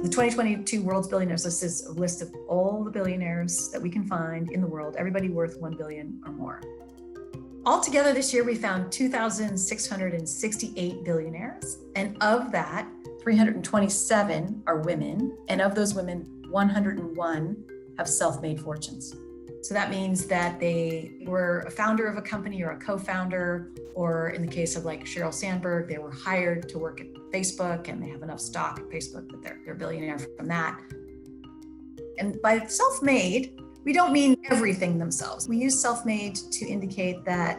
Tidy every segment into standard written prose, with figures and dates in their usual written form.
The 2022 World's Billionaires list is a list of all the billionaires that we can find in the world, everybody worth 1 billion or more. Altogether this year, we found 2,668 billionaires. And of that, 327 are women. And of those women, 101 have self-made fortunes. So that means that they were a founder of a company or a co-founder, or in the case of like Sheryl Sandberg, they were hired to work at Facebook and they have enough stock at Facebook that they're a billionaire from that. And by self-made, we don't mean everything themselves. We use self-made to indicate that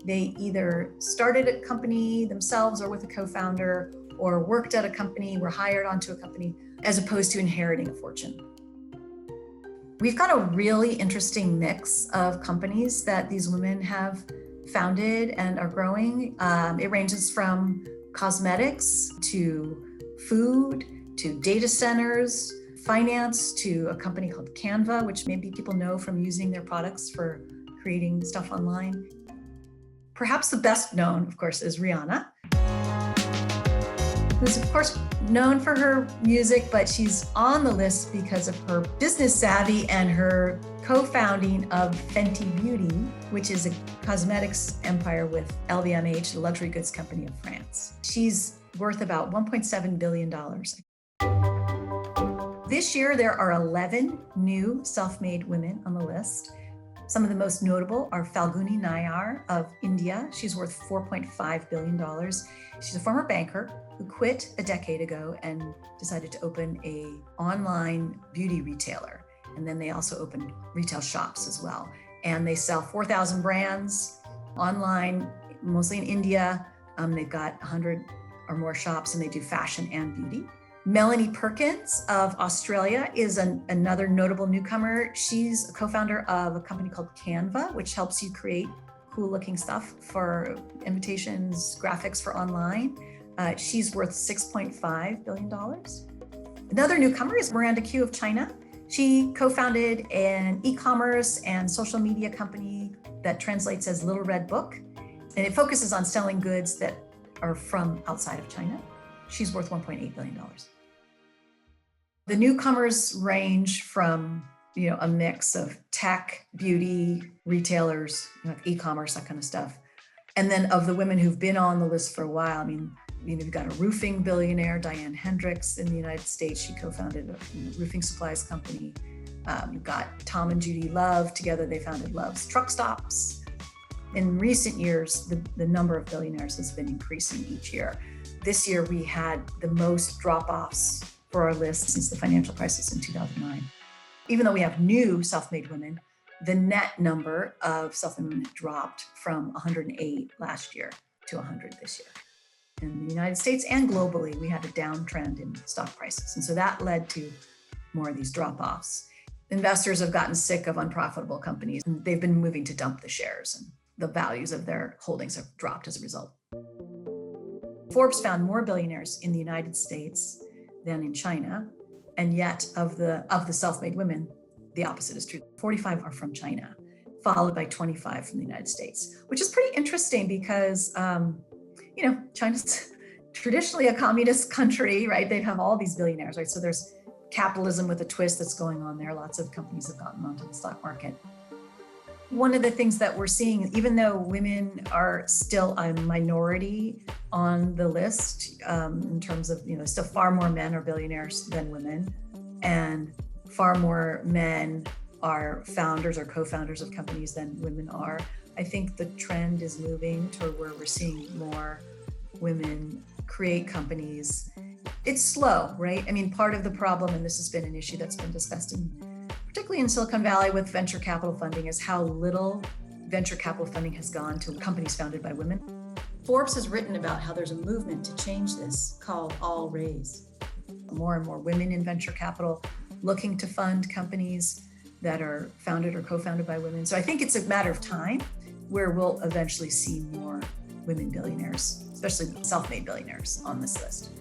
they either started a company themselves or with a co-founder, or worked at a company, were hired onto a company, as opposed to inheriting a fortune. We've got a really interesting mix of companies that these women have founded and are growing. It ranges from cosmetics to food, to data centers, finance, to a company called Canva, which maybe people know from using their products for creating stuff online. Perhaps the best known, of course, is Rihanna, who's of course known for her music, but she's on the list because of her business savvy and her co-founding of Fenty Beauty, which is a cosmetics empire with LVMH, the luxury goods company of France. She's worth about $1.7 billion. This year, there are 11 new self-made women on the list. Some of the most notable are Falguni Nayar of India. She's worth $4.5 billion. She's a former banker who quit a decade ago and decided to open an online beauty retailer. And then they also opened retail shops as well. And they sell 4,000 brands online, mostly in India. They've got 100 or more shops, and they do fashion and beauty. Melanie Perkins of Australia is another notable newcomer. She's a co-founder of a company called Canva, which helps you create cool looking stuff for invitations, graphics for online. She's worth $6.5 billion. Another newcomer is Miranda Q of China. She co-founded an e-commerce and social media company that translates as Little Red Book, and it focuses on selling goods that are from outside of China. She's worth $1.8 billion. The newcomers range from, a mix of tech, beauty, retailers, e-commerce, that kind of stuff. And then of the women who've been on the list for a while, you've got a roofing billionaire, Diane Hendricks in the United States. She co-founded a roofing supplies company. You've got Tom and Judy Love. Together they founded Love's Truck Stops. In recent years, the number of billionaires has been increasing each year. This year, we had the most drop-offs for our list since the financial crisis in 2009. Even though we have new self-made women, the net number of self-made women dropped from 108 last year to 100 this year. In the United States and globally, we had a downtrend in stock prices. And so that led to more of these drop-offs. Investors have gotten sick of unprofitable companies, and they've been moving to dump the shares, and the values of their holdings have dropped as a result. Forbes found more billionaires in the United States than in China, and yet of the self-made women, the opposite is true. 45 are from China, followed by 25 from the United States, which is pretty interesting because, China's traditionally a communist country, right? They have all these billionaires, right? So there's capitalism with a twist that's going on there. Lots of companies have gotten onto the stock market. One of the things that we're seeing, even though women are still a minority on the list, in terms of, still far more men are billionaires than women, and far more men are founders or co-founders of companies than women are. I think the trend is moving to where we're seeing more women create companies. It's slow, right? Part of the problem, and this has been an issue that's been discussed particularly in Silicon Valley with venture capital funding, is how little venture capital funding has gone to companies founded by women. Forbes has written about how there's a movement to change this called All Raise. More and more women in venture capital looking to fund companies that are founded or co-founded by women. So I think it's a matter of time where we'll eventually see more women billionaires, especially self-made billionaires on this list.